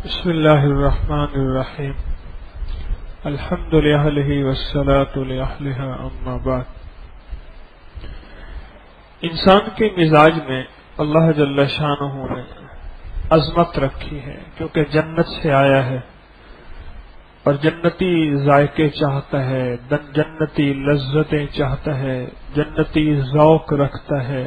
بسم اللہ الرحمن الرحیم الحمد للہ والصلاة لأہلہا اما بعد۔ انسان کے مزاج میں اللہ جل شانہ نے عظمت رکھی ہے، کیونکہ جنت سے آیا ہے اور جنتی ذائقے چاہتا ہے، جنتی لذتیں چاہتا ہے، جنتی ذوق رکھتا ہے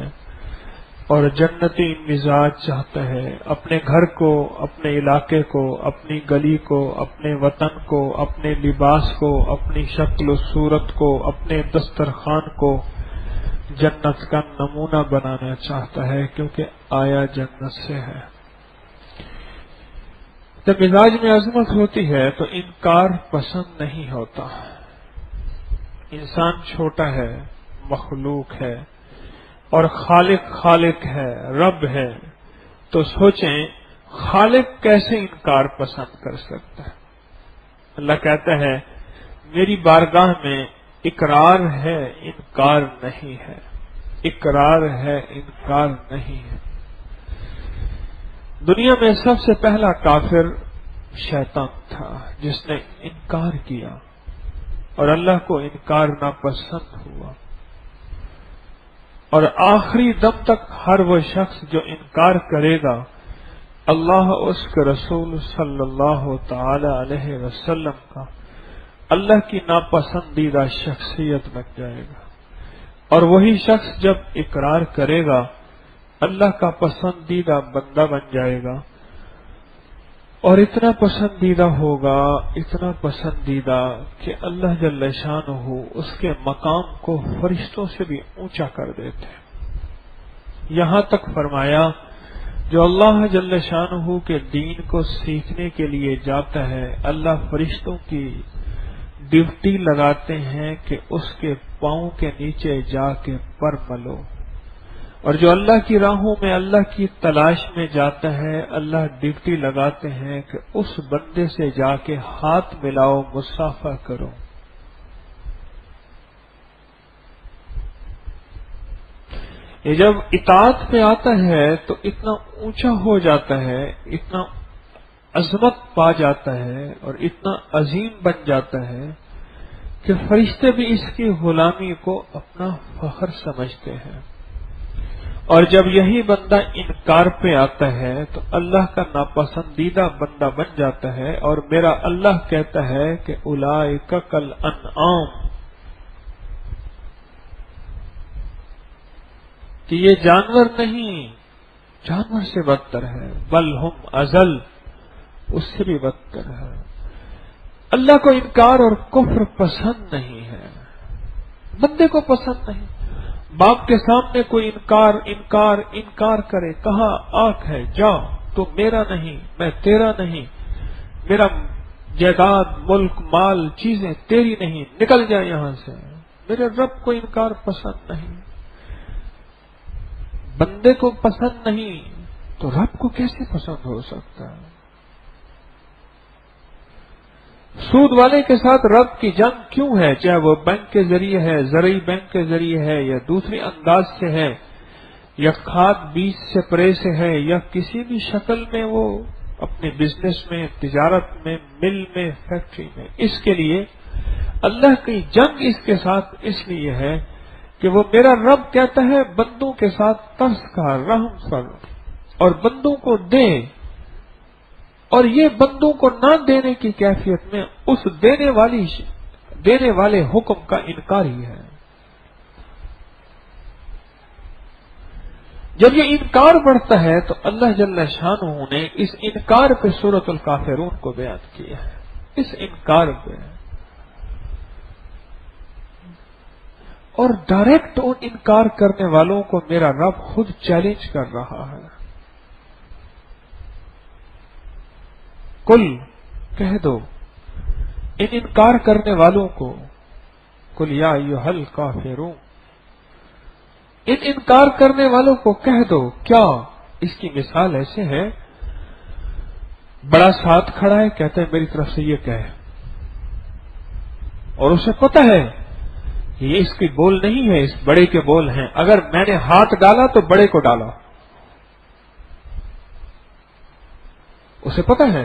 اور جنتی مزاج چاہتا ہے۔ اپنے گھر کو، اپنے علاقے کو، اپنی گلی کو، اپنے وطن کو، اپنے لباس کو، اپنی شکل و صورت کو، اپنے دسترخوان کو جنت کا نمونہ بنانا چاہتا ہے، کیونکہ آیا جنت سے ہے۔ جب مزاج میں عظمت ہوتی ہے تو انکار پسند نہیں ہوتا۔ انسان چھوٹا ہے، مخلوق ہے اور خالق ہے، رب ہے، تو سوچیں خالق کیسے انکار پسند کر سکتا ہے؟ اللہ کہتا ہے میری بارگاہ میں اقرار ہے، انکار نہیں ہے، اقرار ہے، انکار نہیں ہے۔ دنیا میں سب سے پہلا کافر شیطان تھا جس نے انکار کیا اور اللہ کو انکار ناپسند ہوا، اور آخری دم تک ہر وہ شخص جو انکار کرے گا اللہ اس کے رسول صلی اللہ تعالی علیہ وسلم کا اللہ کی ناپسندیدہ شخصیت بن جائے گا، اور وہی شخص جب اقرار کرے گا اللہ کا پسندیدہ بندہ بن جائے گا، اور اتنا پسندیدہ ہوگا، اتنا پسندیدہ کہ اللہ جل شانہ اس کے مقام کو فرشتوں سے بھی اونچا کر دیتے ہیں۔ یہاں تک فرمایا جو اللہ جل شانہ کے دین کو سیکھنے کے لیے جاتا ہے اللہ فرشتوں کی ڈیوٹی لگاتے ہیں کہ اس کے پاؤں کے نیچے جا کے پر ملو، اور جو اللہ کی راہوں میں اللہ کی تلاش میں جاتا ہے اللہ ڈیوٹی لگاتے ہیں کہ اس بندے سے جا کے ہاتھ ملاؤ، مصافحہ کرو۔ یہ جب اطاعت پہ آتا ہے تو اتنا اونچا ہو جاتا ہے، اتنا عظمت پا جاتا ہے اور اتنا عظیم بن جاتا ہے کہ فرشتے بھی اس کی غلامی کو اپنا فخر سمجھتے ہیں، اور جب یہی بندہ انکار پہ آتا ہے تو اللہ کا ناپسندیدہ بندہ بن جاتا ہے، اور میرا اللہ کہتا ہے کہ اولئک کالانعام، کہ یہ جانور نہیں، جانور سے بدتر ہے، بل ہم اضل، اس سے بھی بدتر ہے۔ اللہ کو انکار اور کفر پسند نہیں ہے، بندے کو پسند نہیں۔ باپ کے سامنے کوئی انکار کرے، کہا آنکھ ہے جا، تو میرا نہیں، میں تیرا نہیں، میرا جائیداد، ملک، مال، چیزیں تیری نہیں، نکل جائے یہاں سے۔ میرے رب کو انکار پسند نہیں، بندے کو پسند نہیں، تو رب کو کیسے پسند ہو سکتا ہے؟ سود والے کے ساتھ رب کی جنگ کیوں ہے؟ چاہے وہ بینک کے ذریعے ہے، زرعی بینک کے ذریعے ہے، یا دوسری انداز سے ہے، یا کھاد بیج سپرے سے ہے، یا کسی بھی شکل میں وہ اپنے بزنس میں، تجارت میں، مل میں، فیکٹری میں، اس کے لیے اللہ کی جنگ اس کے ساتھ اس لیے ہے کہ وہ میرا رب کہتا ہے بندوں کے ساتھ ترس کا، رحم کر اور بندوں کو دے، اور یہ بندوں کو نہ دینے کی کیفیت میں اس دینے والے حکم کا انکار ہی ہے۔ جب یہ انکار بڑھتا ہے تو اللہ جل شانہ نے اس انکار پہ سورۃ الکافرون کو بیان کیا ہے، اس انکار پہ، اور ڈائریکٹ ان انکار کرنے والوں کو میرا رب خود چیلنج کر رہا ہے۔ کل کہہ دو ان انکار کرنے والوں کو، کل یا ایھا الکافرون، ان انکار کرنے والوں کو کہہ دو کیا؟ اس کی مثال ایسے ہے، بڑا ساتھ کھڑا ہے، کہتا ہے میری طرف سے یہ کہے، اور اسے پتہ ہے یہ اس کے بول نہیں ہے، اس بڑے کے بول ہیں، اگر میں نے ہاتھ ڈالا تو بڑے کو ڈالا، اسے پتہ ہے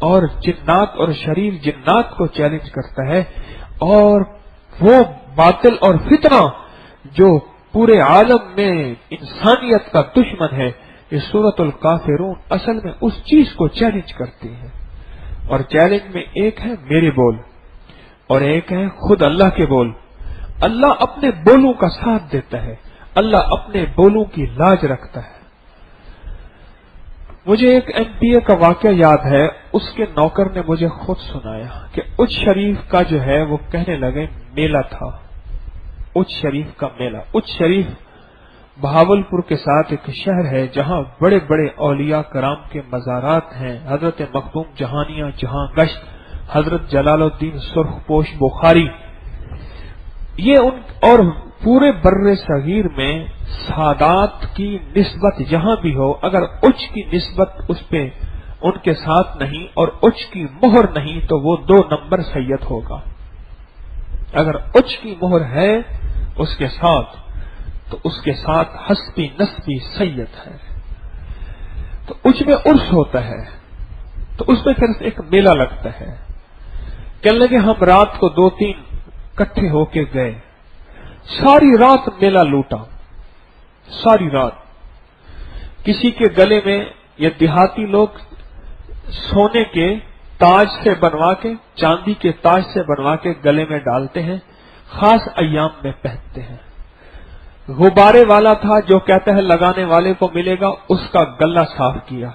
اور جنات اور شریر جنات کو چیلنج کرتا ہے، اور وہ باطل اور فتنہ جو پورے عالم میں انسانیت کا دشمن ہے، یہ سورۃ الکافرون اصل میں اس چیز کو چیلنج کرتی ہے۔ اور چیلنج میں ایک ہے میرے بول اور ایک ہے خود اللہ کے بول۔ اللہ اپنے بولوں کا ساتھ دیتا ہے، اللہ اپنے بولوں کی لاج رکھتا ہے۔ مجھے ایک ایم پی اے کا واقعہ یاد ہے، اس کے نوکر نے مجھے خود سنایا کہ اچ شریف کا جو ہے وہ کہنے لگے میلہ تھا، اچ شریف کا میلہ۔ اچ شریف بہاولپور کے ساتھ ایک شہر ہے جہاں بڑے بڑے اولیاء کرام کے مزارات ہیں، حضرت مخدوم جہانیاں جہاں گشت، حضرت جلال الدین سرخ پوش بخاری، یہ ان اور پورے بر صغیر میں سادات کی نسبت جہاں بھی ہو، اگر اچ کی نسبت اس پہ ان کے ساتھ نہیں اور اچ کی مہر نہیں تو وہ 2 نمبر سید ہوگا۔ اگر اچ کی مہر ہے اس کے ساتھ تو اس کے ساتھ حسبی نسبی سید ہے۔ تو اچ میں عرس ہوتا ہے، تو اس میں پھر ایک میلہ لگتا ہے۔ کہنے لگے ہم رات کو 2-3 اکٹھے ہو کے گئے، ساری رات میلہ لوٹا، ساری رات۔ کسی کے گلے میں یہ دیہاتی لوگ سونے کے تاج سے بنوا کے، چاندی کے تاج سے بنوا کے گلے میں ڈالتے ہیں، خاص ایام میں پہنتے ہیں۔ غبارے والا تھا جو کہتا ہے لگانے والے کو ملے گا، اس کا گلہ صاف کیا۔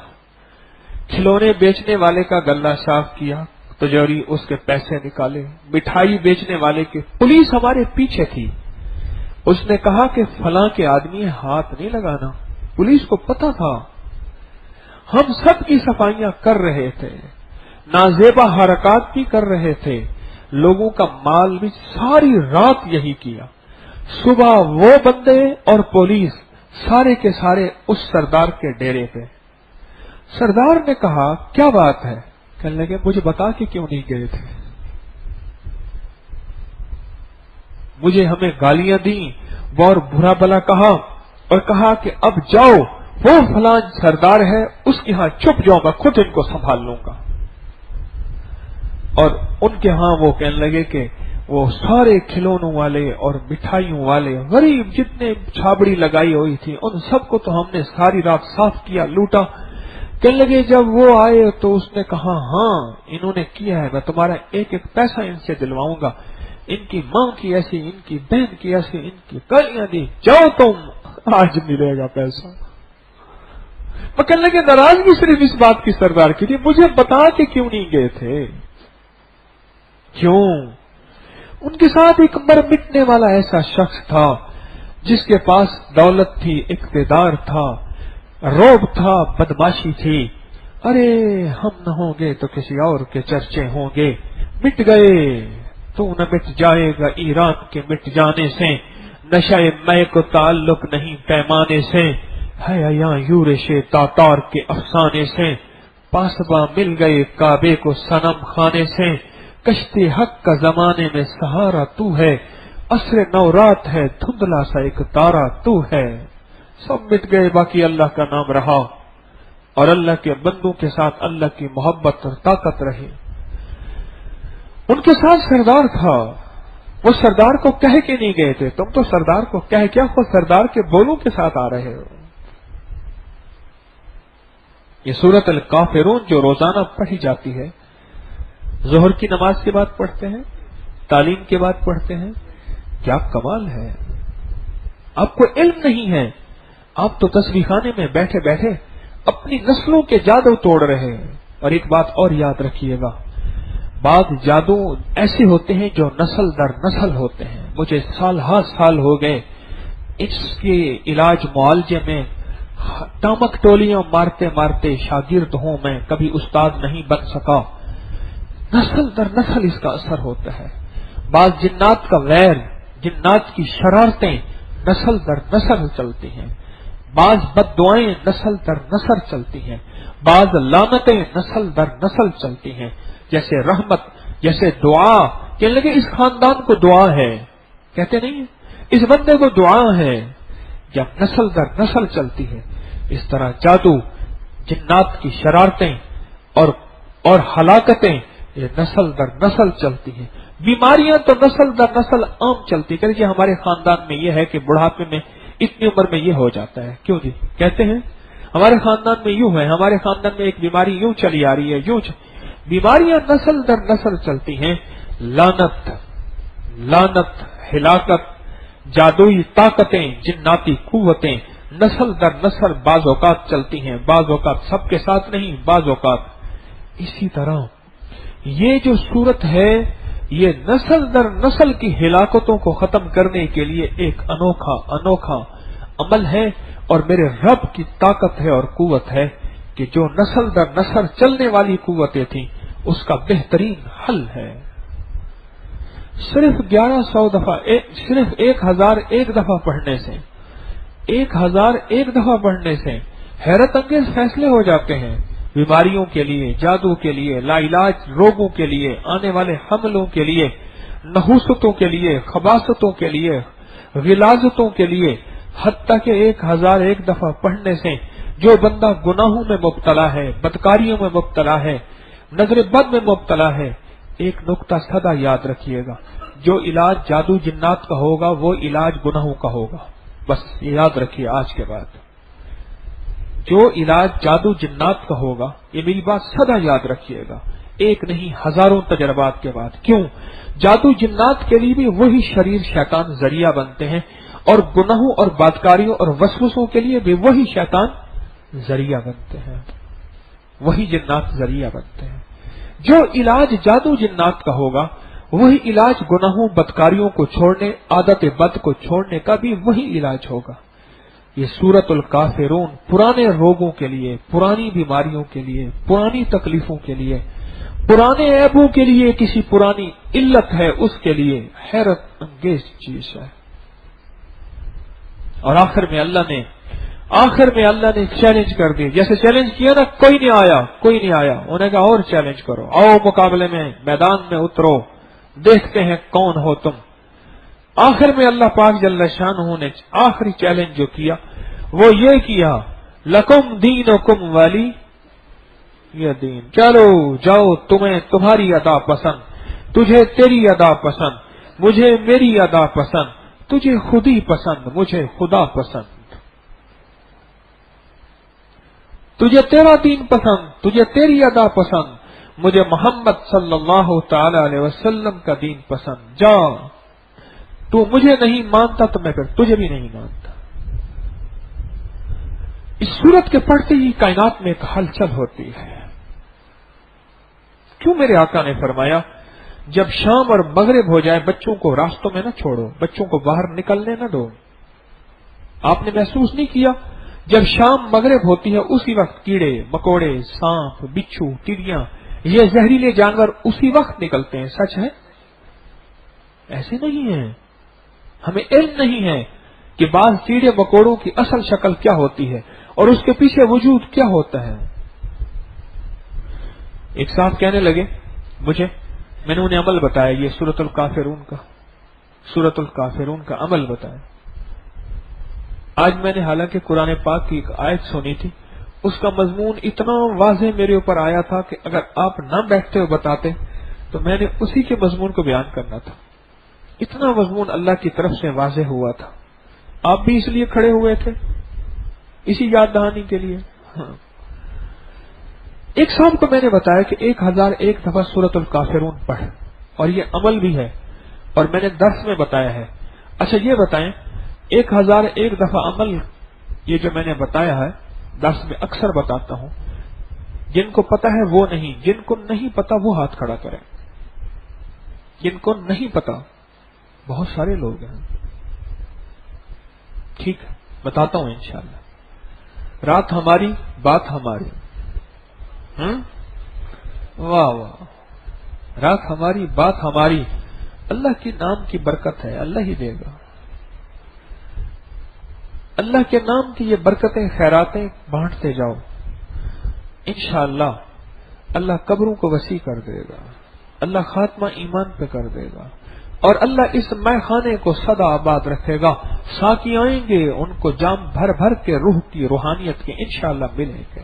کھلونے بیچنے والے کا گلہ صاف کیا، تجوری اس کے پیسے نکالے۔ مٹھائی بیچنے والے کے، پولیس ہمارے پیچھے تھی، اس نے کہا کہ فلاں کے آدمی ہاتھ نہیں لگانا، پولیس کو پتا تھا۔ ہم سب کی صفائیاں کر رہے تھے، نازیبا حرکات بھی کر رہے تھے، لوگوں کا مال بھی، ساری رات یہی کیا۔ صبح وہ بندے اور پولیس سارے کے سارے اس سردار کے ڈیرے پہ۔ سردار نے کہا کیا بات ہے؟ کہنے لگے مجھے بتا کہ کیوں نہیں گئے تھے؟ مجھے ہمیں گالیاں دیں، اور برا بلا کہا، اور کہا کہ اب جاؤ وہ فلاں سردار ہے اس کے ہاں چھپ جاؤں گا، خود ان کو سنبھال لوں گا۔ اور ان کے ہاں وہ کہنے لگے کہ وہ سارے کھلونوں والے اور مٹھائیوں والے غریب جتنے چھابڑی لگائی ہوئی تھی ان سب کو تو ہم نے ساری رات صاف کیا، لوٹا۔ کہنے لگے جب وہ آئے تو اس نے کہا ہاں انہوں نے کیا ہے، میں تمہارا ایک ایک پیسہ ان سے دلواؤں گا، ان کی ماں کی ایسی، ان کی بہن کی ایسی، ان کی گالیاں دی، جاؤ تم آج ملے گا پیسہ۔ وہ کہنے لگے ناراضگی صرف اس بات کی سردار کی تھی، مجھے بتا کہ کیوں نہیں گئے تھے؟ کیوں؟ ان کے ساتھ ایک مر مٹنے والا ایسا شخص تھا جس کے پاس دولت تھی، اقتدار تھا، روب تھا، بدماشی تھی۔ ارے ہم نہ ہوں گے تو کسی اور کے چرچے ہوں گے، مٹ گئے تو نہ مٹ جائے گا ایران کے مٹ جانے سے، نشہ میں کو تعلق نہیں پیمانے سے، ہے یا یورش تاتار کے افسانے سے، پاسباں مل گئے کعبے کو صنم خانے سے، کشتی حق کا زمانے میں سہارا تو ہے، عصر نورات ہے دھندلا سا ایک تارا تو ہے۔ سب مٹ گئے، باقی اللہ کا نام رہا اور اللہ کے بندوں کے ساتھ اللہ کی محبت اور طاقت رہی۔ ان کے ساتھ سردار تھا، وہ سردار کو کہہ کے نہیں گئے تھے، تم تو سردار کو کہہ کیا خود سردار کے بولوں کے ساتھ آ رہے ہو۔ یہ سورۃ الکافرون جو روزانہ پڑھی جاتی ہے، ظہر کی نماز کے بعد پڑھتے ہیں، تعلیم کے بعد پڑھتے ہیں، کیا کمال ہے۔ آپ کو علم نہیں ہے، آپ تو تسبیح خانے میں بیٹھے بیٹھے اپنی نسلوں کے جادو توڑ رہے ہیں۔ اور ایک بات اور یاد رکھیے گا، بعض جادو ایسے ہوتے ہیں جو نسل در نسل ہوتے ہیں۔ مجھے سال ہا سال ہو گئے اس کے علاج معالجے میں، ٹامک ٹولیاں مارتے مارتے شاگرد ہوں میں، کبھی استاد نہیں بن سکا۔ نسل در نسل اس کا اثر ہوتا ہے۔ بعض جنات کا ویر، جنات کی شرارتیں نسل در نسل چلتی ہیں، بعض بد دعائیں نسل در نسل چلتی ہیں، بعض لعنتیں نسل در نسل چلتی ہیں، جیسے رحمت، جیسے دعا۔ کہنے لگے اس خاندان کو دعا ہے، کہتے نہیں اس بندے کو دعا ہے، جب نسل در نسل چلتی ہے۔ اس طرح جادو، جنات کی شرارتیں اور اور ہلاکتیں یہ نسل در نسل چلتی ہیں. بیماریاں تو نسل در نسل عام چلتی ہیں. کہ ہمارے خاندان میں یہ ہے کہ بڑھاپے میں اتنی عمر میں یہ ہو جاتا ہے. کیوں جی کہتے ہیں ہمارے خاندان میں یوں ہے, ہمارے خاندان میں ایک بیماری یوں چلی آ رہی ہے, بیماریاں نسل در نسل چلتی ہیں. لعنت, ہلاکت, جادوئی طاقتیں, جناتی قوتیں نسل در نسل بعض اوقات چلتی ہیں, بعض اوقات سب کے ساتھ نہیں, بعض اوقات. اسی طرح یہ جو صورت ہے یہ نسل در نسل کی ہلاکتوں کو ختم کرنے کے لیے ایک انوکھا عمل ہے, اور میرے رب کی طاقت ہے اور قوت ہے کہ جو نسل در نسل چلنے والی قوتیں تھیں اس کا بہترین حل ہے. صرف 1100 دفعہ, صرف 1001 دفعہ پڑھنے سے, 1001 دفعہ پڑھنے سے حیرت انگیز فیصلے ہو جاتے ہیں. بیماریوں کے لیے, جادو کے لیے, لا علاج روگوں کے لیے, آنے والے حملوں کے لیے, نحوستوں کے لیے, خباثتوں کے لیے, غلاظتوں کے لیے, حتیٰ کہ 1001 دفعہ پڑھنے سے جو بندہ گناہوں میں مبتلا ہے, بدکاریوں میں مبتلا ہے, نظر بد میں مبتلا ہے, ایک نقطہ سدا یاد رکھیے گا, جو علاج جادو جنات کا ہوگا وہ علاج گناہوں کا ہوگا. بس یہ یاد رکھیے آج کے بعد, جو علاج جادو جنات کا ہوگا, یہ میری بات سدا یاد رکھیے گا, ایک نہیں ہزاروں تجربات کے بعد. کیوں؟ جادو جنات کے لیے بھی وہی شریر شیطان ذریعہ بنتے ہیں, اور گناہوں اور بدکاریوں اور وسوسوں کے لیے بھی وہی شیطان ذریعہ بنتے ہیں, وہی جنات ذریعہ بنتے ہیں. جو علاج جادو جنات کا ہوگا وہی علاج گناہوں بدکاریوں کو چھوڑنے, عادت بد کو چھوڑنے کا بھی وہی علاج ہوگا. یہ سورۃ الکافرون پرانے روگوں کے لیے, پرانی بیماریوں کے لیے, پرانی تکلیفوں کے لیے, پرانے عیبوں کے لیے, کسی پرانی علت ہے اس کے لیے حیرت انگیز چیز ہے. اور آخر میں اللہ نے چیلنج کر دی, جیسے چیلنج کیا نا, کوئی نہیں آیا, انہوں نے کہا اور چیلنج کرو, آؤ مقابلے میں, میدان میں اترو, دیکھتے ہیں کون ہو تم. آخر میں اللہ پاک جل شانہ نے آخری چیلنج جو کیا وہ یہ کیا, لکم دینکم ولی دین, چلو جاؤ, تمہیں تمہاری ادا پسند, تجھے تیری ادا پسند, مجھے میری ادا پسند, تجھے خودی پسند, مجھے خدا پسند. تجھے تیرا دین پسند, تجھے تیری ادا پسند, مجھے محمد صلی اللہ تعالی علیہ وسلم کا دین پسند. جا, تو مجھے نہیں مانتا تو میں پھر تجھے بھی نہیں مانتا. اس سورت کے پڑھتے ہی کائنات میں ایک ہلچل ہوتی ہے. کیوں میرے آقا نے فرمایا جب شام اور مغرب ہو جائے بچوں کو راستوں میں نہ چھوڑو, بچوں کو باہر نکلنے نہ دو. آپ نے محسوس نہیں کیا جب شام مغرب ہوتی ہے اسی وقت کیڑے مکوڑے, سانپ, بچھو, ٹڈیاں, یہ زہریلے جانور اسی وقت نکلتے ہیں. سچ ہے؟ ایسے نہیں ہے. ہمیں علم نہیں ہے کہ بعض کیڑے مکوڑوں کی اصل شکل کیا ہوتی ہے اور اس کے پیچھے وجود کیا ہوتا ہے. ایک صاحب کہنے لگے مجھے, میں نے انہیں عمل بتایا, یہ سورۃ الکافرون کا عمل بتایا. آج میں نے حالانکہ قرآن پاک کی ایک آیت سنی تھی, اس کا مضمون اتنا واضح میرے اوپر آیا تھا کہ اگر آپ نہ بیٹھتے ہوئے بتاتے تو میں نے اسی کے مضمون کو بیان کرنا تھا. اتنا مضمون اللہ کی طرف سے واضح ہوا تھا. آپ بھی اس لیے کھڑے ہوئے تھے, اسی یاد دہانی کے لیے. ہاں. ایک صاحب کو میں نے بتایا کہ 1001 دفعہ سورۃ الکافرون پڑھ, اور یہ عمل بھی ہے اور میں نے درس میں بتایا ہے. اچھا یہ بتائیں 1001 دفعہ عمل, یہ جو میں نے بتایا ہے درس میں اکثر بتاتا ہوں, جن کو پتا ہے وہ نہیں, جن کو نہیں پتا وہ ہاتھ کھڑا کریں. جن کو نہیں پتا بہت سارے لوگ ہیں. ٹھیک ہے, بتاتا ہوں انشاءاللہ. رات ہماری بات ہماری. واہ واہ, رات ہماری بات ہماری. اللہ کے نام کی برکت ہے, اللہ ہی دے گا. اللہ کے نام کی یہ برکتیں خیراتیں بانٹتے جاؤ, انشاءاللہ اللہ قبروں کو وسیع کر دے گا, اللہ خاتمہ ایمان پہ کر دے گا, اور اللہ اس مے خانے کو سدا آباد رکھے گا. ساقی آئیں گے, ان کو جام بھر بھر کے روح کی روحانیت کے انشاءاللہ ملیں گے.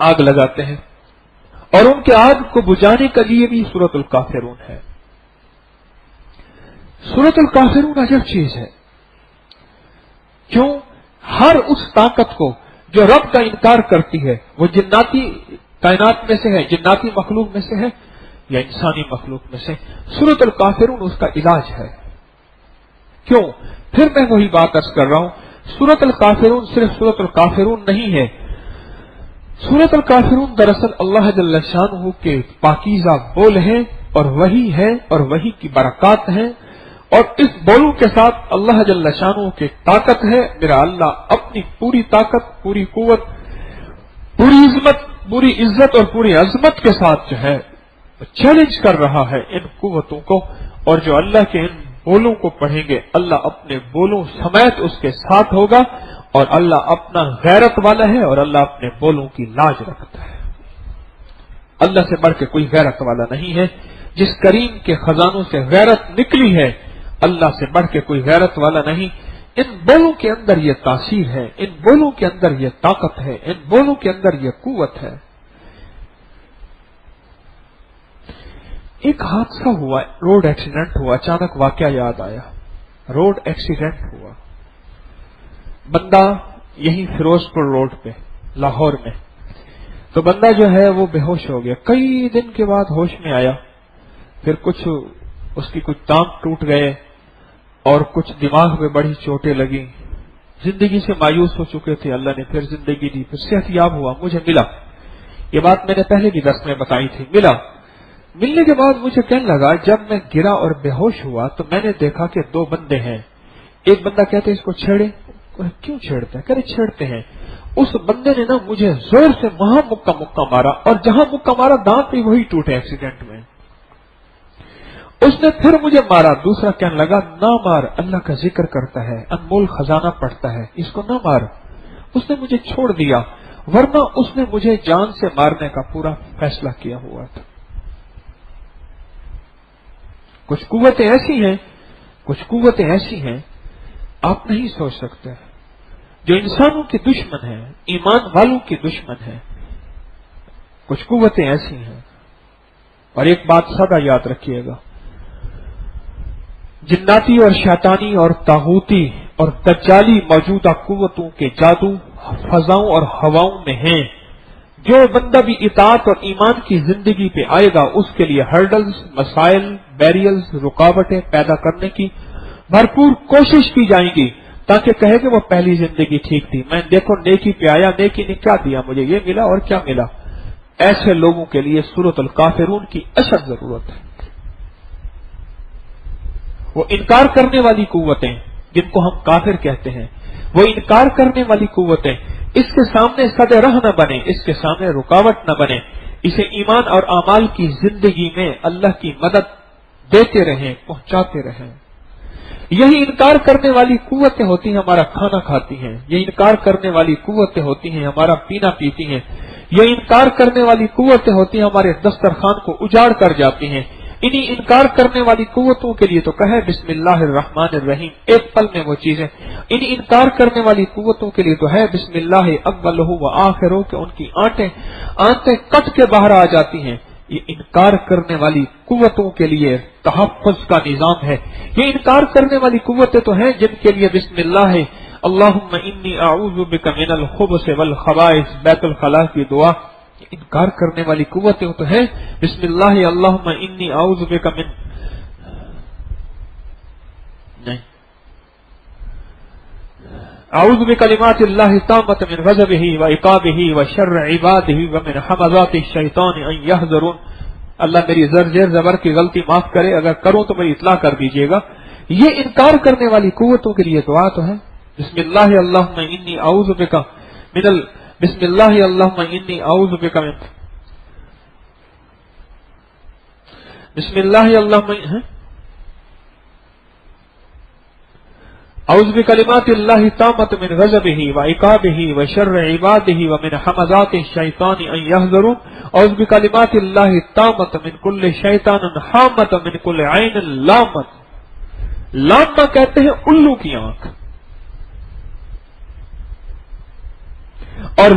آگ لگاتے ہیں، اور ان کے آگ کو بجھانے کے لیے بھی سورۃ الکافرون ہے۔ سورۃ الکافرون عجب چیز ہے، کیوں؟ ہر اس طاقت کو جو رب کا انکار کرتی ہے، وہ جناتی کائنات میں سے ہے، جناتی مخلوق میں سے ہے یا انسانی مخلوق میں سے، سورۃ الکافرون اس کا علاج ہے۔ کیوں؟ پھر میں وہی بات عرض کر رہا ہوں، سورۃ الکافرون صرف سورۃ الکافرون نہیں ہے، سورۃ الکافرون دراصل اللہ جل شانہ کے پاکیزہ بول ہیں، اور وہی ہے، اور وہی کی برکات ہیں، اور اس بولوں کے ساتھ اللہ جل شانہ کی طاقت ہے۔ میرا اللہ اپنی پوری طاقت، پوری قوت، پوری عزت اور پوری عظمت کے ساتھ جو ہے چیلنج کر رہا ہے ان قوتوں کو، اور جو اللہ کے ان بولوں کو پڑھیں گے اللہ اپنے بولوں سمیت اس کے ساتھ ہوگا، اور اللہ اپنا غیرت والا ہے، اور اللہ اپنے بولوں کی لاج رکھتا ہے۔ اللہ سے بڑھ کے کوئی غیرت والا نہیں ہے، جس کریم کے خزانوں سے غیرت نکلی ہے، اللہ سے بڑھ کے کوئی غیرت والا نہیں۔ ان بولوں کے اندر یہ تاثیر ہے، ان بولوں کے اندر یہ طاقت ہے، ان بولوں کے اندر یہ قوت ہے۔ ایک حادثہ ہوا، روڈ ایکسیڈنٹ ہوا، اچانک واقعہ یاد آیا، روڈ ایکسیڈنٹ ہوا، بندہ یہیں فیروز پور روڈ پہ لاہور میں، تو بندہ جو ہے وہ بے ہوش ہو گیا، کئی دن کے بعد ہوش میں آیا، پھر اس کی کچھ ٹانگ ٹوٹ گئے اور کچھ دماغ میں بڑی چوٹیں لگیں، زندگی سے مایوس ہو چکے تھے، اللہ نے پھر زندگی دی، پھر صحت یاب ہوا، مجھے ملا، یہ بات میں نے پہلے بھی درس میں بتائی تھی، ملنے کے بعد مجھے کہنے لگا جب میں گرا اور بے ہوش ہوا تو میں نے دیکھا کہ دو بندے ہیں، ایک بندہ کہتے اس کو چھیڑے، کیوں چھیڑتے ہیں؟ کہتے چھیڑتے ہیں، اس بندے نے نا مجھے زور سے وہاں مکہ مارا، اور جہاں مکہ مارا دانت بھی وہی ٹوٹے ایکسیڈنٹ میں، اس نے پھر مجھے مارا، دوسرا کہنے لگا نہ مار، اللہ کا ذکر کرتا ہے، انمول خزانہ پڑھتا ہے، اس کو نہ مار، اس نے مجھے چھوڑ دیا، ورنہ اس نے مجھے جان سے مارنے کا پورا فیصلہ کیا ہوا تھا۔ کچھ قوتیں ایسی ہیں آپ نہیں سوچ سکتے، جو انسانوں کی دشمن ہیں، ایمان والوں کی دشمن ہیں، کچھ قوتیں ایسی ہیں۔ اور ایک بات سادہ یاد رکھیے گا، جناتی اور شیطانی اور طاغوتی اور دجالی موجودہ قوتوں کے جادو فضاؤں اور ہواؤں میں ہیں، جو بندہ بھی اطاعت اور ایمان کی زندگی پہ آئے گا اس کے لیے ہرڈلز، مسائل، بیریئرز، رکاوٹیں پیدا کرنے کی بھرپور کوشش کی جائیں گی، تاکہ کہے کہ وہ پہلی زندگی ٹھیک تھی، میں دیکھو نیکی پہ آیا، نیکی نے کیا دیا مجھے، یہ ملا اور کیا ملا۔ ایسے لوگوں کے لیے سورۃ الکافرون کی اشد ضرورت ہے۔ وہ انکار کرنے والی قوتیں جن کو ہم کافر کہتے ہیں، وہ انکار کرنے والی قوتیں اس کے سامنے صد رہ نہ بنے، اس کے سامنے رکاوٹ نہ بنے، اسے ایمان اور اعمال کی زندگی میں اللہ کی مدد دیتے رہیں، پہنچاتے رہیں۔ یہی انکار کرنے والی قوتیں ہوتی ہیں ہمارا کھانا کھاتی ہیں، یہ انکار کرنے والی قوتیں ہوتی ہیں ہمارا پینا پیتی ہیں، یہ انکار کرنے والی قوتیں ہوتی ہیں ہمارے دسترخوان کو اجاڑ کر جاتی ہیں۔ انہی انکار کرنے والی قوتوں کے لیے تو کہے بسم اللہ الرحمن الرحیم، ایک پل میں وہ چیزیں، انہی انکار کرنے والی قوتوں کے لیے تو ہے بسم اللہ اولہ و آخرہ کہ ان کی آنتیں کٹ کے باہر آ جاتی ہیں۔ یہ انکار کرنے والی قوتوں کے لیے تحفظ کا نظام ہے، یہ انکار کرنے والی قوتیں تو ہیں جن کے لیے بسم اللہ ہے، اللہم انی اعوذ بک من الخبث والخبائث، بیت الخلاء کی دعا، انکار کرنے والی قوتیں تو ہیں بسم اللہ اللہم انی اعوذ بک من اعوذ بکلمات اللہ التامۃ من غضبہ وعقابہ وشر عبادہ ومن حمزات الشیطان ان یحضرون۔ اللہ میری زیر زبر کی غلطی معاف کرے، اگر کروں تو میری اطلاع کر دیجیے گا۔ یہ انکار کرنے والی قوتوں کے لیے دعا تو ہے بسم اللہ اللہم انی اعوذ بک من بسم اللہ اللہم انی اعوذ بک من بسم اللہ اللہم اعوذ بکلمات اللہ التامۃ من غضبہ وعقابہ وشر عبادہ ومن حمزات الشیطان ان یحضرون، اعوذ بکلمات اللہ التامۃ من کل شیطان حامۃ من کل عین لامۃ۔ لامہ کہتے ہیں الو کی آنکھ، اور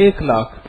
1,00,000।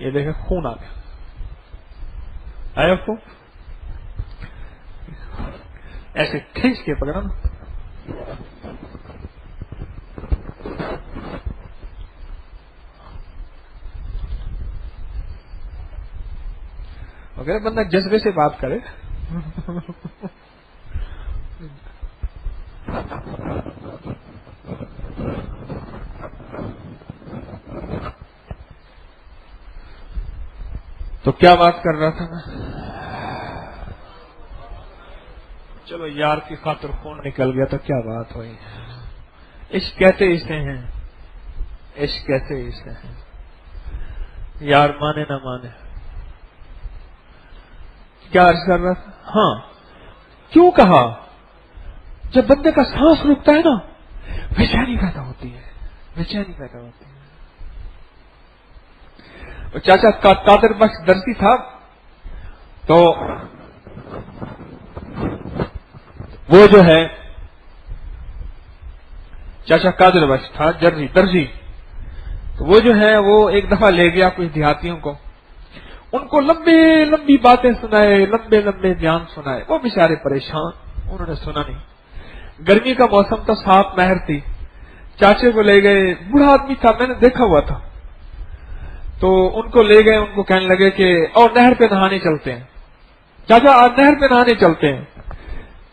یہ دیکھیں خون آ گیا. آیا آپ کو؟ ایسے کھینچ کے پکڑا نا. اگر بندہ جذبے سے بات کرے تو کیا بات کر رہا تھا میں؟ چلو یار کی خاطر خون نکل گیا تو کیا بات ہوئی. عشق کہتے اسے ہیں, عشق کہتے اسے ہیں. یار مانے نہ مانے. کیا عرض کر رہا تھا؟ ہاں, کیوں کہا جب بندے کا سانس رکتا ہے نا بے چینی پیدا ہوتی ہے, بے چینی پیدا ہوتی ہے. چاچا قادر بخش درسی تھا تو وہ جو ہے چاچا قادر بخش تھا درزی, تو وہ جو ہے وہ ایک دفعہ لے گیا کچھ دیہاتیوں کو, ان کو لمبی لمبی باتیں سنائے, لمبے لمبے بیان سنائے. وہ بیچارے پریشان, انہوں نے سنا نہیں. گرمی کا موسم تھا, صاف نہر تھی. چاچے کو لے گئے, بوڑھا آدمی تھا, میں نے دیکھا ہوا تھا. تو ان کو لے گئے, ان کو کہنے لگے کہ اور نہر پہ نہانے چلتے ہیں. چاچا آج نہر پہ نہانے چلتے ہیں,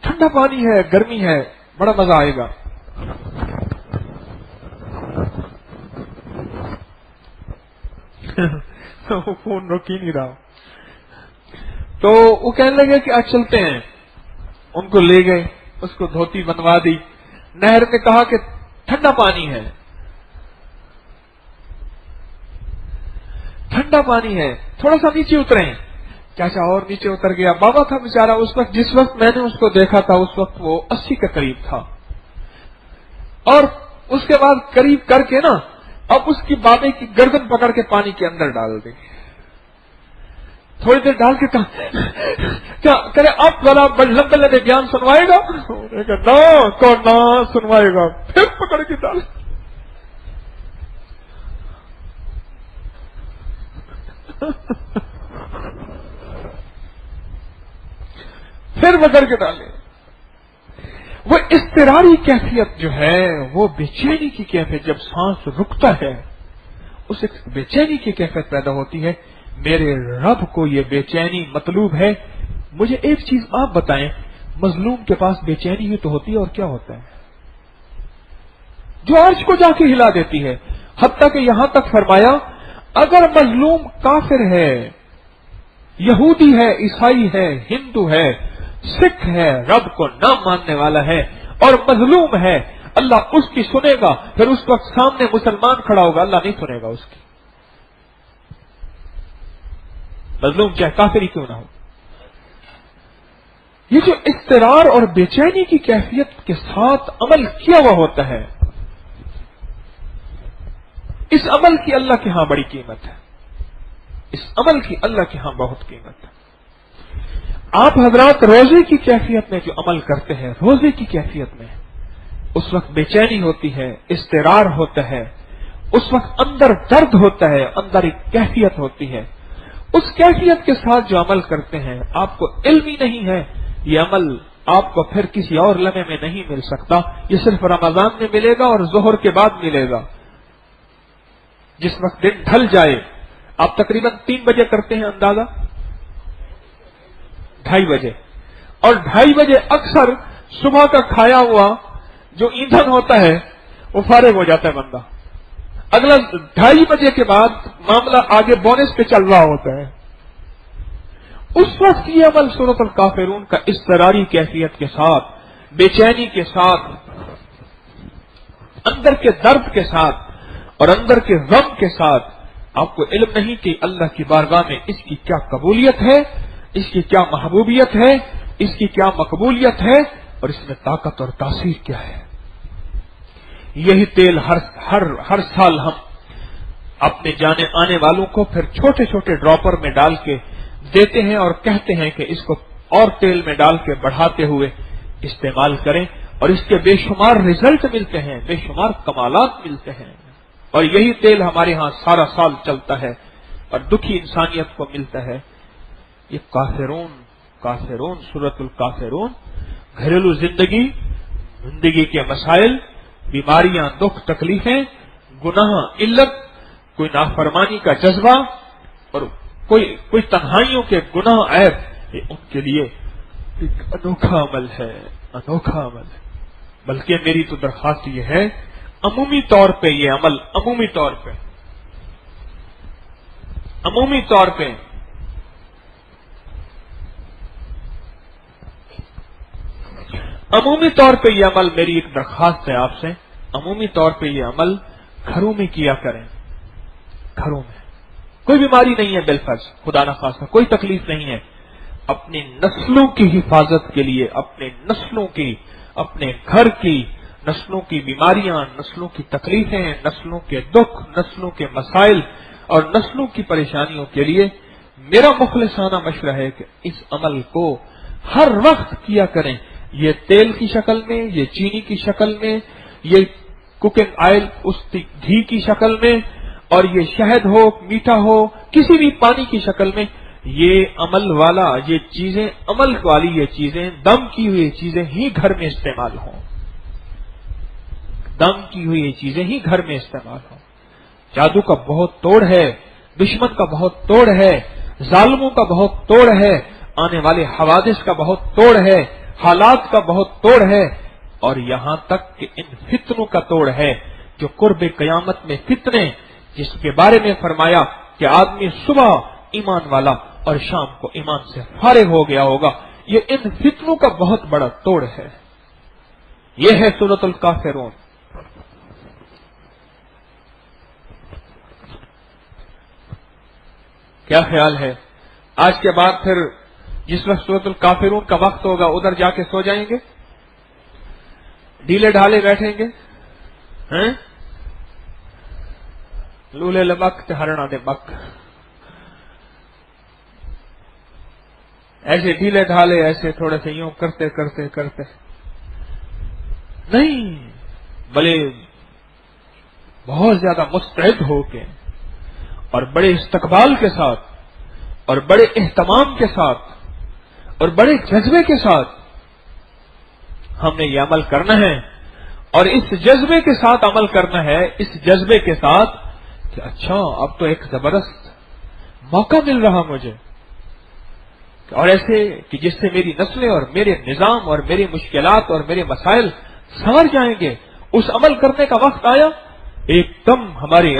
ٹھنڈا پانی ہے, گرمی ہے, بڑا مزہ آئے گا. وہ فون روک ہی نہیں رہا. تو وہ کہنے لگے کہ آج چلتے ہیں. ان کو لے گئے, اس کو دھوتی بنوا دی, نہر میں کہا کہ ٹھنڈا پانی ہے, ٹھنڈا پانی ہے, تھوڑا سا نیچے اتریں. چاچا اور نیچے اتر گیا. بابا تھا بیچارہ اس وقت, جس وقت میں نے اس کو دیکھا تھا اس وقت وہ 80 کے قریب تھا. اور اس کے بعد قریب کر کے نا اب اس کی بابے کی گردن پکڑ کے پانی کے اندر ڈال دی. تھوڑی دیر ڈال کے کہا کیا کرے اب ذرا لمبے لمبے بیان سنوائے گا؟ نہ سنوائے گا. پھر پکڑ کے ڈال. پھر پکڑ کے ڈالے. وہ اضطراری کیفیت جو ہے وہ بے چینی کی کیفیت, جب سانس رکتا ہے اس ایک بے چینی کی کیفیت پیدا ہوتی ہے. میرے رب کو یہ بے چینی مطلوب ہے. مجھے ایک چیز آپ بتائیں, مظلوم کے پاس بے چینی ہی تو ہوتی ہے, اور کیا ہوتا ہے جو عرش کو جا کے ہلا دیتی ہے. حتیٰ کہ یہاں تک فرمایا اگر مظلوم کافر ہے, یہودی ہے, عیسائی ہے, ہندو ہے, سکھ ہے, رب کو نہ ماننے والا ہے اور مظلوم ہے, اللہ اس کی سنے گا. پھر اس وقت سامنے مسلمان کھڑا ہوگا, اللہ نہیں سنے گا اس کی. مظلوم چاہے کافر ہی کیوں نہ ہو. یہ جو اضطرار اور بے چینی کی کیفیت کے ساتھ عمل کیا ہوا ہوتا ہے, اس عمل کی اللہ کے ہاں بڑی قیمت ہے. اس عمل کی اللہ کے ہاں بہت قیمت ہے. آپ حضرات روزے کی کیفیت میں جو عمل کرتے ہیں, روزے کی کیفیت میں اس وقت بے چینی ہوتی ہے, اضطرار ہوتا ہے, اس وقت اندر درد ہوتا ہے, اندر ایک کیفیت ہوتی ہے. اس کیفیت کے ساتھ جو عمل کرتے ہیں, آپ کو علم ہی نہیں ہے, یہ عمل آپ کو پھر کسی اور لمحے میں نہیں مل سکتا. یہ صرف رمضان میں ملے گا اور ظہر کے بعد ملے گا. جس وقت دن ڈھل جائے, آپ تقریباً 3 بجے کرتے ہیں اندازہ, 2:30 بجے, اور 2:30 بجے اکثر صبح کا کھایا ہوا جو ایندھن ہوتا ہے وہ فارغ ہو جاتا ہے بندہ. اگلا 2:30 بجے کے بعد معاملہ آگے بونس پہ چل رہا ہوتا ہے. اس وقت یہ عمل سورۃ الکافرون کا اضطراری کیفیت کے ساتھ, بے چینی کے ساتھ, اندر کے درد کے ساتھ اور اندر کے غم کے ساتھ, آپ کو علم نہیں کہ اللہ کی بارگاہ میں اس کی کیا قبولیت ہے, اس کی کیا محبوبیت ہے, اس کی کیا مقبولیت ہے, اور اس میں طاقت اور تاثیر کیا ہے. یہی تیل ہر سال ہم اپنے جانے آنے والوں کو پھر چھوٹے چھوٹے ڈراپر میں ڈال کے دیتے ہیں اور کہتے ہیں کہ اس کو اور تیل میں ڈال کے بڑھاتے ہوئے استعمال کریں, اور اس کے بے شمار رزلٹ ملتے ہیں, بے شمار کمالات ملتے ہیں. اور یہی تیل ہمارے ہاں سارا سال چلتا ہے اور دکھی انسانیت کو ملتا ہے. یہ کافرون سورۃ الکافرون گھریلو زندگی کے مسائل، بیماریاں، دکھ، تکلیفیں، گناہ، علت، کوئی نافرمانی کا جذبہ اور کوئی تنہائیوں کے گناہ عیب، یہ ان کے لیے ایک انوکھا عمل ہے. بلکہ میری تو درخواست یہ ہے عمومی طور پہ یہ عمل عمومی طور پہ یہ عمل میری ایک درخواست ہے آپ سے. عمومی طور پہ یہ عمل گھروں میں کیا کریں. گھروں میں کوئی بیماری نہیں ہے بالفرض، خدا نخواستہ کوئی تکلیف نہیں ہے. اپنی نسلوں کی حفاظت کے لیے، اپنے نسلوں کی، اپنے گھر کی نسلوں کی بیماریاں، نسلوں کی تکلیفیں، نسلوں کے دکھ، نسلوں کے مسائل اور نسلوں کی پریشانیوں کے لیے میرا مخلصانہ مشورہ ہے کہ اس عمل کو ہر وقت کیا کریں. یہ تیل کی شکل میں، یہ چینی کی شکل میں، یہ کوکنگ آئل اس گھی کی شکل میں، اور یہ شہد ہو، میٹھا ہو، کسی بھی پانی کی شکل میں، یہ عمل والی یہ چیزیں، دم کی ہوئی چیزیں ہی گھر میں استعمال ہوں. جادو کا بہت توڑ ہے، دشمن کا بہت توڑ ہے، ظالموں کا بہت توڑ ہے، آنے والے حوادث کا بہت توڑ ہے، حالات کا بہت توڑ ہے، اور یہاں تک کہ ان فتنوں کا توڑ ہے جو قرب قیامت میں فتنے، جس کے بارے میں فرمایا کہ آدمی صبح ایمان والا اور شام کو ایمان سے فارغ ہو گیا ہوگا. یہ ان فتنوں کا بہت بڑا توڑ ہے. یہ ہے سورۃ الکافرون. کیا خیال ہے آج کے بعد پھر جس وقت سورۃ الکافرون کا وقت ہوگا ادھر جا کے سو جائیں گے، ڈھیلے ڈھالے بیٹھیں گے، لولے لمک ہرنا دے مک، ایسے ڈھیلے ڈھالے، ایسے تھوڑے سے یوں کرتے نہیں، بلے بہت زیادہ مستعد ہو کے اور بڑے استقبال کے ساتھ اور بڑے اہتمام کے ساتھ اور بڑے جذبے کے ساتھ ہم نے یہ عمل کرنا ہے. اور اس جذبے کے ساتھ عمل کرنا ہے، اس جذبے کے ساتھ کہ اچھا اب تو ایک زبردست موقع مل رہا مجھے، اور ایسے کہ جس سے میری نسلیں اور میرے نظام اور میری مشکلات اور میرے مسائل سنور جائیں گے. اس عمل کرنے کا وقت آیا، ایک دم ہمارے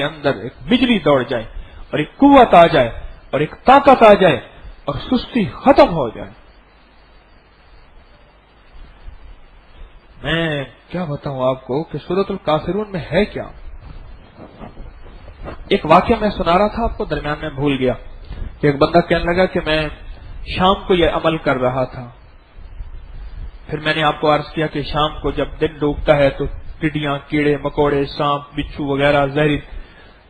اندر ایک بجلی دوڑ جائے اور ایک قوت آ جائے اور ایک طاقت آ جائے اور سستی ختم ہو جائے. میں کیا بتاؤں آپ کو کہ سورۃ الکافرون میں ہے کیا. ایک واقعہ میں سنا رہا تھا آپ کو، درمیان میں بھول گیا. کہ ایک بندہ کہنے لگا کہ میں شام کو یہ عمل کر رہا تھا. پھر میں نے آپ کو عرض کیا کہ شام کو جب دن ڈوبتا ہے تو ٹڈیاں، کیڑے مکوڑے، سانپ، بچھو وغیرہ زہری.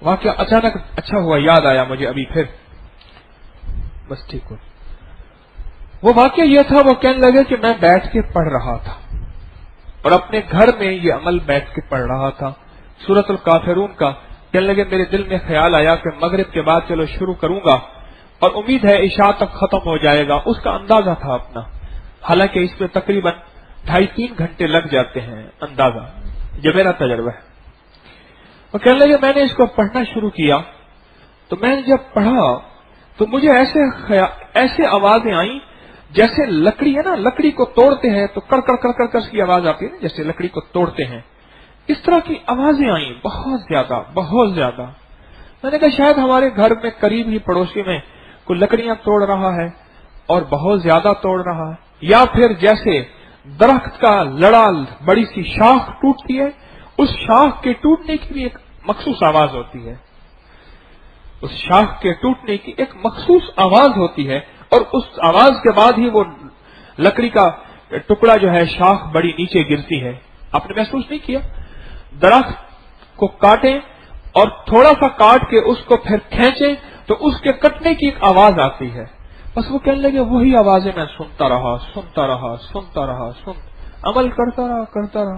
واقعہ اچانک اچھا ہوا، یاد آیا مجھے ابھی پھر، بس ٹھیک ہو. وہ واقعہ یہ تھا، وہ کہنے لگے کہ میں بیٹھ کے پڑھ رہا تھا اور اپنے گھر میں یہ عمل بیٹھ کے پڑھ رہا تھا سورۃ الکافرون کا. کہنے لگے میرے دل میں خیال آیا کہ مغرب کے بعد چلو شروع کروں گا اور امید ہے عشاء تک ختم ہو جائے گا. اس کا اندازہ تھا اپنا، حالانکہ اس میں تقریباً 2.5-3 گھنٹے لگ جاتے ہیں اندازہ، جو میرا تجربہ ہے. وہ کہنے لگے میں نے اس کو پڑھنا شروع کیا تو میں نے جب پڑھا تو مجھے ایسے آوازیں آئیں جیسے لکڑی ہے نا، لکڑی کو توڑتے ہیں تو کڑ کڑ کڑ کڑ کی آواز آتی ہے، جیسے لکڑی کو توڑتے ہیں، اس طرح کی آوازیں آئیں بہت زیادہ. میں نے کہا شاید ہمارے گھر میں قریب ہی پڑوسی میں کوئی لکڑیاں توڑ رہا ہے اور بہت زیادہ توڑ رہا ہے، یا پھر جیسے درخت کا لڑا بڑی سی شاخ ٹوٹتی ہے، اس شاخ کے ٹوٹنے کی بھی ایک مخصوص آواز ہوتی ہے. اس شاخ کے ٹوٹنے کی ایک مخصوص آواز ہوتی ہے، اور اس آواز کے بعد ہی وہ لکڑی کا ٹکڑا جو ہے، شاخ بڑی نیچے گرتی ہے. آپ نے محسوس نہیں کیا؟ درخت کو کاٹیں اور تھوڑا سا کاٹ کے اس کو پھر کھینچیں تو اس کے کٹنے کی ایک آواز آتی ہے. بس وہ کہنے لگے وہی آوازیں میں سنتا رہا، عمل کرتا رہا.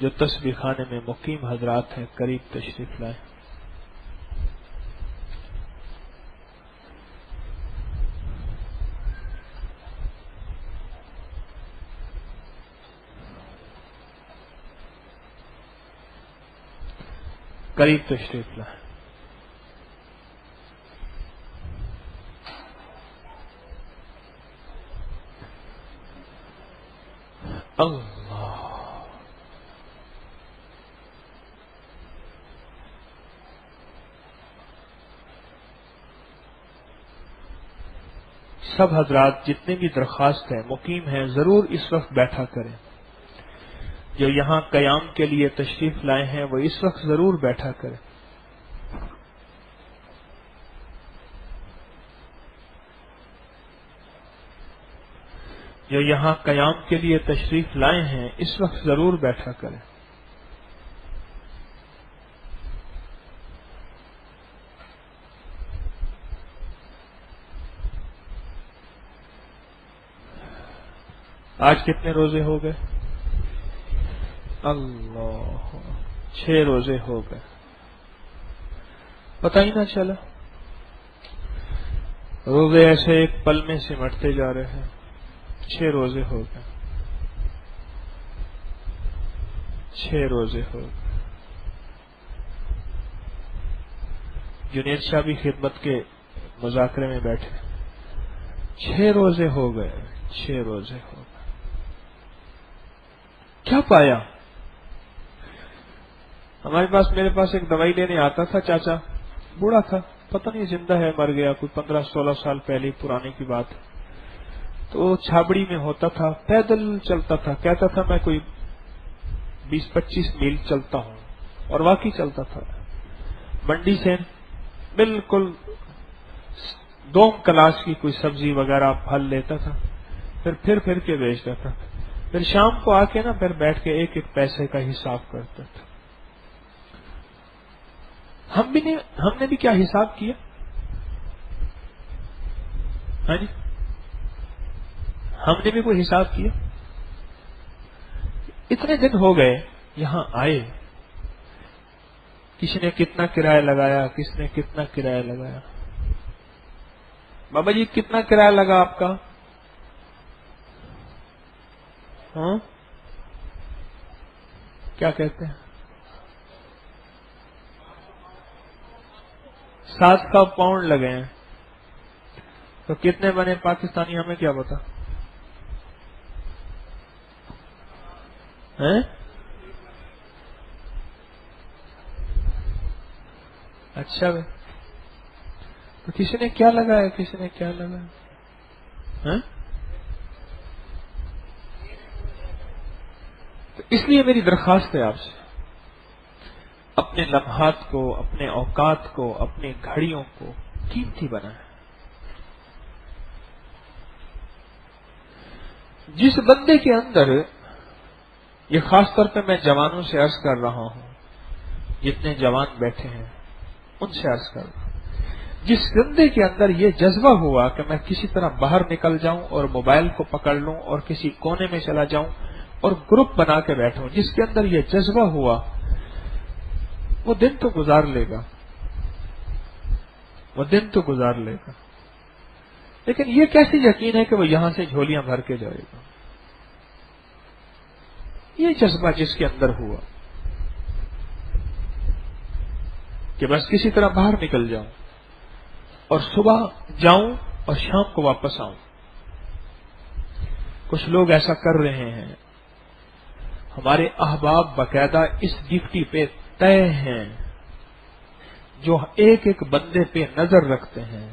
جو تسبیح خانے میں مقیم حضرات ہیں قریب تشریف لائیں. قریب تشریف لائیں. اللہ سب حضرات جتنے بھی درخواست ہیں مقیم ہیں ضرور اس وقت بیٹھا کریں. جو یہاں قیام کے لیے تشریف لائے ہیں وہ اس وقت ضرور بیٹھا کریں. جو یہاں قیام کے لیے تشریف لائے ہیں اس وقت ضرور بیٹھا کریں. آج کتنے روزے ہو گئے؟ اللہ 6 روزے ہو گئے. پتہ ہی نہ چلا. روزے ایسے ایک پل میں سمٹتے جا رہے ہیں. 6 روزے ہو گئے. 6 روزے ہو گئے. جنید شاہ بھی خدمت کے مذاکرے میں بیٹھے. 6 روزے ہو گئے. 6 روزے ہو گئے. کیا پایا؟ ہمارے پاس میرے پاس ایک دوائی لینے آتا تھا چاچا، بوڑھا تھا، پتہ نہیں زندہ ہے مر گیا، کوئی 15-16 سال پہلے پرانے کی بات. تو چھابڑی میں ہوتا تھا، پیدل چلتا تھا، کہتا تھا میں کوئی 20-25 میل چلتا ہوں، اور واقعی چلتا تھا. منڈی سے بالکل 2 کلاس کی کوئی سبزی وغیرہ پھل لیتا تھا، پھر کے بیچتا تھا. پھر شام کو آ کے پھر بیٹھ کے ایک پیسے کا حساب کرتا تھا. ہم نے بھی کیا حساب کیا؟ ہاں جی، ہم نے بھی کوئی حساب کیا؟ اتنے دن ہو گئے یہاں آئے، کسی نے کتنا کرایہ لگایا، کس نے کتنا کرایہ لگایا. بابا جی کتنا کرایہ لگا آپ کا؟ ہاں کیا کہتے ہیں؟ 700 پاؤنڈ لگے ہیں. تو کتنے بنے پاکستانی ہمیں کیا پتا؟ اچھا بھائی، تو کسی نے کیا لگایا، کسی نے کیا لگایا؟ تو اس لیے میری درخواست ہے آپ سے، اپنے لمحات کو، اپنے اوقات کو، اپنی گھڑیوں کو قیمتی بنائیں. جس بندے کے اندر، یہ خاص طور پہ میں جوانوں سے عرض کر رہا ہوں، جتنے جوان بیٹھے ہیں ان سے عرض کر رہا ہوں، جس بندے کے اندر یہ جذبہ ہوا کہ میں کسی طرح باہر نکل جاؤں اور موبائل کو پکڑ لوں اور کسی کونے میں چلا جاؤں اور گروپ بنا کے بیٹھوں، جس کے اندر یہ جذبہ ہوا وہ دن تو گزار لے گا، وہ دن تو گزار لے گا. لیکن یہ کیسے یقین ہے کہ وہ یہاں سے جھولیاں بھر کے جائے گا؟ یہ جذبہ جس کے اندر ہوا کہ بس کسی طرح باہر نکل جاؤں اور صبح جاؤں اور شام کو واپس آؤں. کچھ لوگ ایسا کر رہے ہیں. ہمارے احباب باقاعدہ اس ڈیوٹی پہ طے ہیں، جو ایک ایک بندے پہ نظر رکھتے ہیں.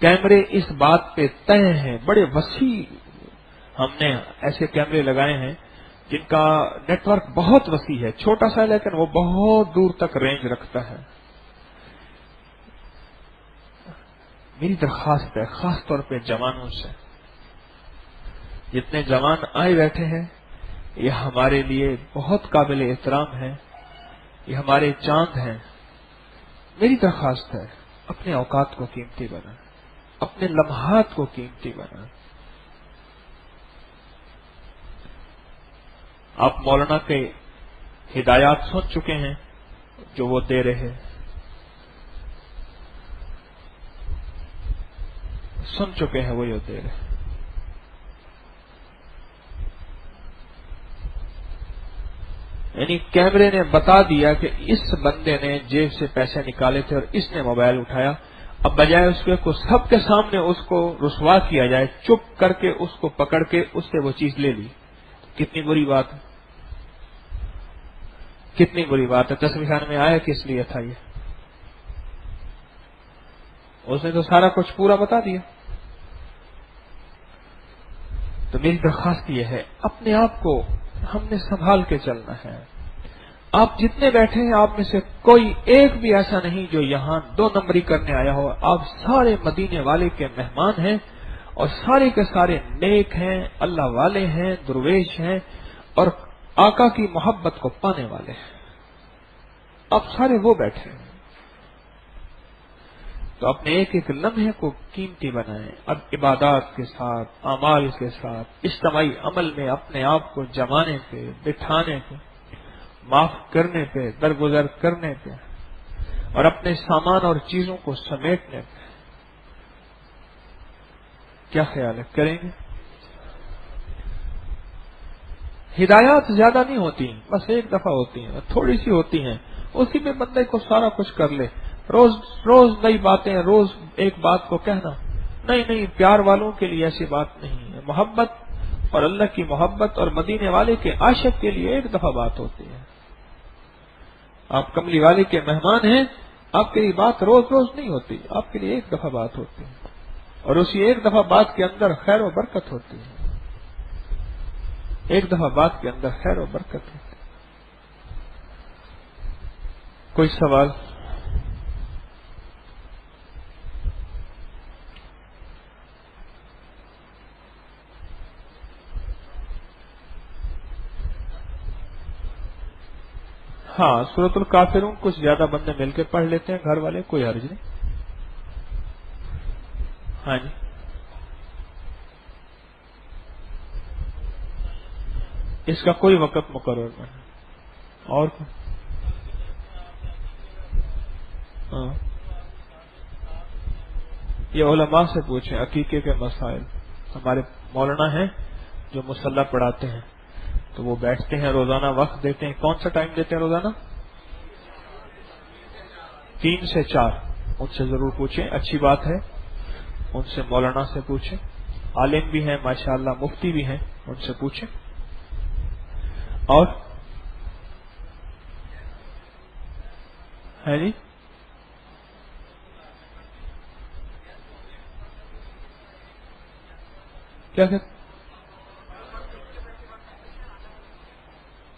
کیمرے اس بات پہ طے ہیں، بڑے وسیع. ہم نے ایسے کیمرے لگائے ہیں جن کا نیٹ ورک بہت وسیع ہے، چھوٹا سا لیکن وہ بہت دور تک رینج رکھتا ہے. میری درخواست ہے خاص طور پہ جوانوں سے، جتنے جوان آئے بیٹھے ہیں یہ ہمارے لیے بہت قابل احترام ہے، یہ ہمارے چاند ہیں. میری درخواست ہے اپنے اوقات کو قیمتی بنائیں، اپنے لمحات کو قیمتی بنائیں. آپ مولانا کے ہدایات سن چکے ہیں جو وہ دے رہے، سن چکے ہیں وہ جو دے رہے۔ یعنی کیمرے نے بتا دیا کہ اس بندے نے جیب سے پیسے نکالے تھے اور اس نے موبائل اٹھایا، اب بجائے اس کے کو سب کے سامنے اس کو رسوا کیا جائے، چپ کر کے اس کو پکڑ کے اس سے وہ چیز لے لی، کتنی بری بات ہے، کتنی بری بات ہے۔ تصویر خانے میں آیا کس لیے تھا یہ؟ اس نے تو سارا کچھ پورا بتا دیا۔ تو میری درخواست یہ ہے، اپنے آپ کو ہم نے سنبھال کے چلنا ہے۔ آپ جتنے بیٹھے ہیں آپ میں سے کوئی ایک بھی ایسا نہیں جو یہاں 2 نمبری کرنے آیا ہو، آپ سارے مدینے والے کے مہمان ہیں اور سارے کے سارے نیک ہیں، اللہ والے ہیں، درویش ہیں اور آقا کی محبت کو پانے والے ہیں، آپ سارے وہ بیٹھے ہیں۔ تو اپنے ایک ایک لمحے کو قیمتی بنائیں، اب عبادات کے ساتھ، اعمال کے ساتھ، اجتماعی عمل میں اپنے آپ کو جمانے پہ، بٹھانے پہ، معاف کرنے پہ، درگزر کرنے پہ اور اپنے سامان اور چیزوں کو سمیٹنے پہ۔ کیا خیال ہے، کریں گے؟ ہدایات زیادہ نہیں ہوتی، بس ایک دفعہ ہوتی ہیں، تھوڑی سی ہوتی ہیں، اسی میں بندے کو سارا کچھ کر لے۔ روز روز نئی باتیں، روز ایک بات کو کہنا، نہیں، پیار والوں کے لیے ایسی بات نہیں ہے۔ محبت اور اللہ کی محبت اور مدینے والے کے عاشق کے لیے ایک دفعہ بات ہوتی ہے۔ آپ کملی والے کے مہمان ہیں، آپ کے لیے بات روز روز نہیں ہوتی، آپ کے لیے ایک دفعہ بات ہوتی ہے اور اسی ایک دفعہ بات کے اندر خیر و برکت ہوتی ہے، ایک دفعہ بات کے اندر خیر و برکت ہوتی ہے۔ کوئی سوال؟ ہاں، سورۃ الکافرون کچھ زیادہ بندے مل کے پڑھ لیتے ہیں، گھر والے، کوئی حرج نہیں۔ ہاں جی، اس کا کوئی وقت مقرر نہیں۔ اور ہاں، یہ علماء سے پوچھیں، عقیقے کے مسائل۔ ہمارے مولانا ہیں جو مصلی پڑھاتے ہیں، تو وہ بیٹھتے ہیں روزانہ، وقت دیتے ہیں۔ کون سا ٹائم دیتے ہیں روزانہ؟ 3 سے 4۔ ان سے ضرور پوچھیں، اچھی بات ہے، ان سے مولانا سے پوچھیں، عالم بھی ہیں ماشاءاللہ، مفتی بھی ہیں، ان سے پوچھیں۔ اور ہے جی، کیا کہتے؟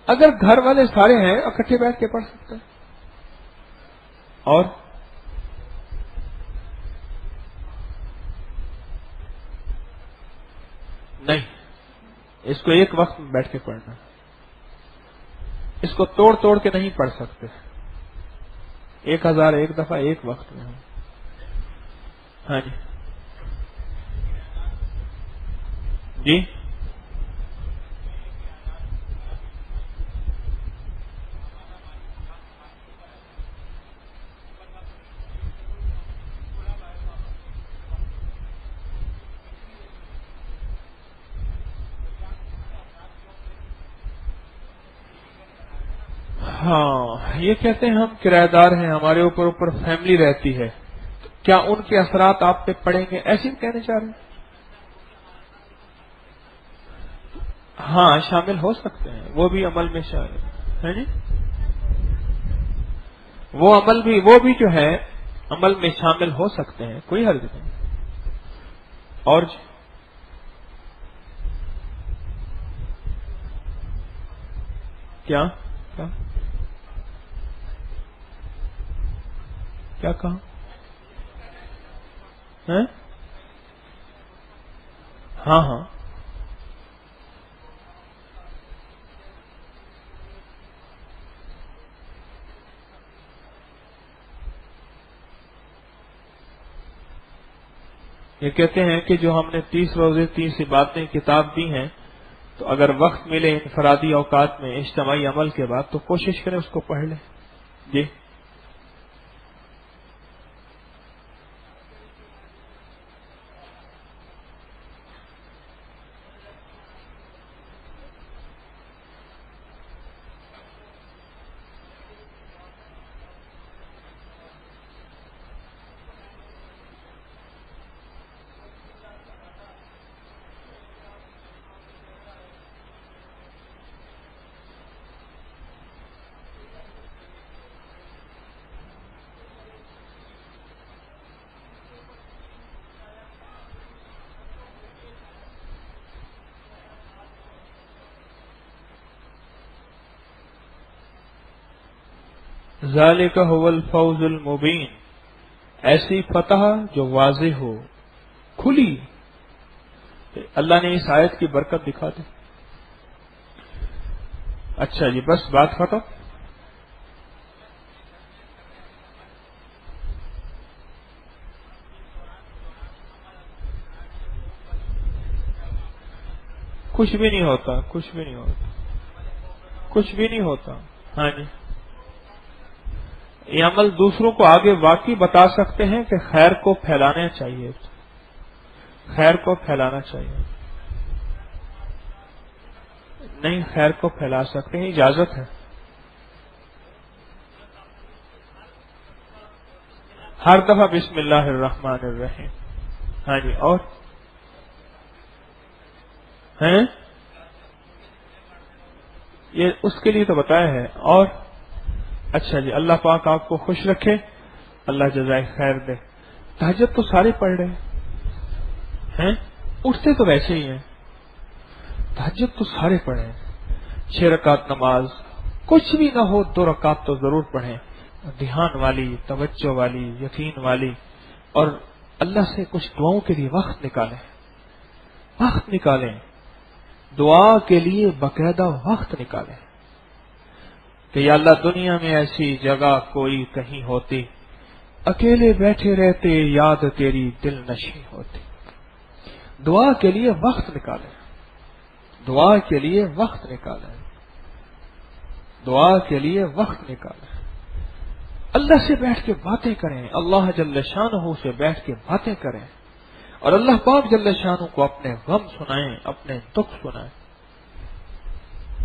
اگر گھر والے سارے ہیں اکٹھے بیٹھ کے پڑھ سکتے ہیں۔ اور نہیں، اس کو ایک وقت میں بیٹھ کے پڑھنا، اس کو توڑ توڑ کے نہیں پڑھ سکتے، 1001 دفعہ ایک وقت میں۔ ہاں جی، جی ہاں، یہ کہتے ہیں ہم کرایہ دار ہیں، ہمارے اوپر فیملی رہتی ہے، کیا ان کے اثرات آپ پہ پڑیں گے، ایسے ہی کہنے چاہ رہے ہیں؟ ہاں، شامل ہو سکتے ہیں، وہ بھی عمل میں شامل ہے جی، وہ بھی جو ہے عمل میں شامل ہو سکتے ہیں، کوئی حرج نہیں۔ اور جی، کیا کہا ہے؟ ہاں، یہ کہتے ہیں کہ جو ہم نے 30 روزے 30 باتیں کتاب دی ہیں، تو اگر وقت ملے انفرادی اوقات میں اجتماعی عمل کے بعد تو کوشش کریں اس کو پڑھ لیں. جی ذالک هو الفوز المبین، ایسی فتح جو واضح ہو، کھلی. اللہ نے اس آیت کی برکت دکھا دی. اچھا جی بس بات ختم. کچھ بھی نہیں ہوتا، کچھ بھی نہیں ہوتا، کچھ بھی نہیں ہوتا. ہاں جی یہ عمل دوسروں کو آگے واقعی بتا سکتے ہیں کہ خیر کو پھیلانا چاہیے، خیر کو پھیلانا چاہیے. نہیں خیر کو پھیلا سکتے ہیں، اجازت ہے. ہر دفعہ بسم اللہ الرحمن الرحیم. ہاں جی اور ہیں یہ اس کے لیے تو بتایا ہے. اور اچھا جی اللہ پاک آپ کو خوش رکھے، اللہ جزائے خیر دے. تہجد تو سارے پڑھ رہے ہیں، اٹھتے تو ویسے ہی ہیں. تہجد تو سارے پڑھیں، 6 رکعت نماز، کچھ بھی نہ ہو 2 رکعت تو ضرور پڑھیں، دھیان والی، توجہ والی، یقین والی. اور اللہ سے کچھ دعاؤں کے لیے وقت نکالیں، وقت نکالیں، دعا کے لیے باقاعدہ وقت نکالیں کہ یا اللہ دنیا میں ایسی جگہ کوئی کہیں ہوتی، اکیلے بیٹھے رہتے یاد تیری دل نشیں ہوتی. دعا کے لیے وقت نکالیں، دعا کے لیے وقت نکالیں، دعا کے لیے وقت نکالیں. اللہ سے بیٹھ کے باتیں کریں، اللہ جل شانہ سے بیٹھ کے باتیں کریں، اور اللہ پاک جل شانہ کو اپنے غم سنائیں، اپنے دکھ سنائیں.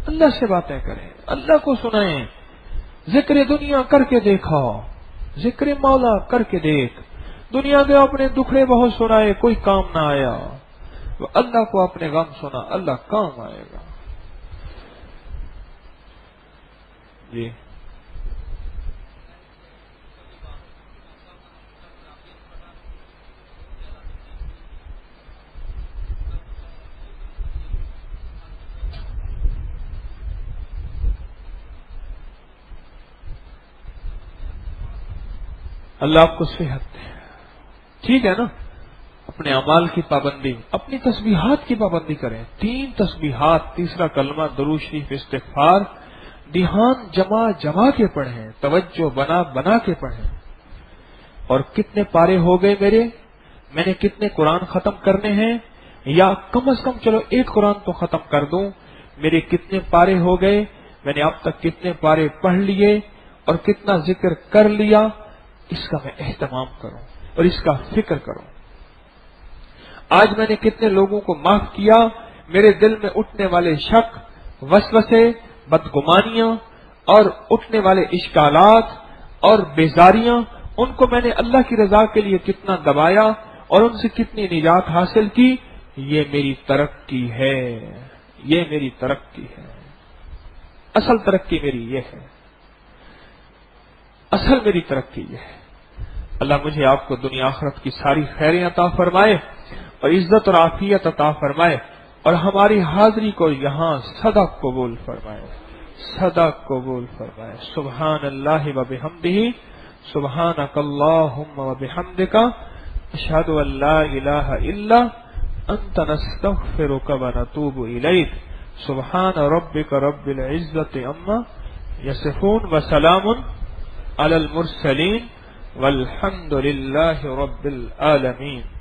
اللہ سے باتیں کریں، اللہ کو سنائیں. ذکر دنیا کر کے دیکھا، ذکر مولا کر کے دیکھ. دنیا کے اپنے دکھڑے بہت سنائے، کوئی کام نہ آیا. اللہ کو اپنے غم سنا، اللہ کام آئے گا. جی اللہ آپ کو صحت دے. ٹھیک ہے نا، اپنے اعمال کی پابندی، اپنی تسبیحات کی پابندی کریں. 3 تسبیحات، تیسرا کلمہ، درود شریف، استغفار، دھیان جما کے پڑھیں، توجہ بنا کے پڑھیں. اور کتنے پارے ہو گئے میرے، میں نے کتنے قرآن ختم کرنے ہیں، یا کم از کم چلو 1 قرآن تو ختم کر دوں. میرے کتنے پارے ہو گئے، میں نے اب تک کتنے پارے پڑھ لیے اور کتنا ذکر کر لیا، اس کا میں اہتمام کروں اور اس کا فکر کروں. آج میں نے کتنے لوگوں کو معاف کیا، میرے دل میں اٹھنے والے شک، وسوسے، بدگمانیاں اور اٹھنے والے اشکالات اور بیزاریاں، ان کو میں نے اللہ کی رضا کے لیے کتنا دبایا اور ان سے کتنی نجات حاصل کی. یہ میری ترقی ہے، یہ میری ترقی ہے. اصل ترقی میری یہ ہے، اصل میری ترقی یہ ہے. اللہ مجھے آپ کو دنیا آخرت کی ساری خیریں عطا فرمائے اور عزت اور عافیت عطا فرمائے، اور ہماری حاضری کو یہاں سدا قبول فرمائے، سدا قبول فرمائے. سبحان اللہ و بحمدہ، سبحانک اللہم و بحمدک، اشہد ان لا الہ الا انت، نستغفرک و نتوب الیک. سبحان ربک رب العزت عما یصفون وسلام علی المرسلین والحمد للہ رب العالمین.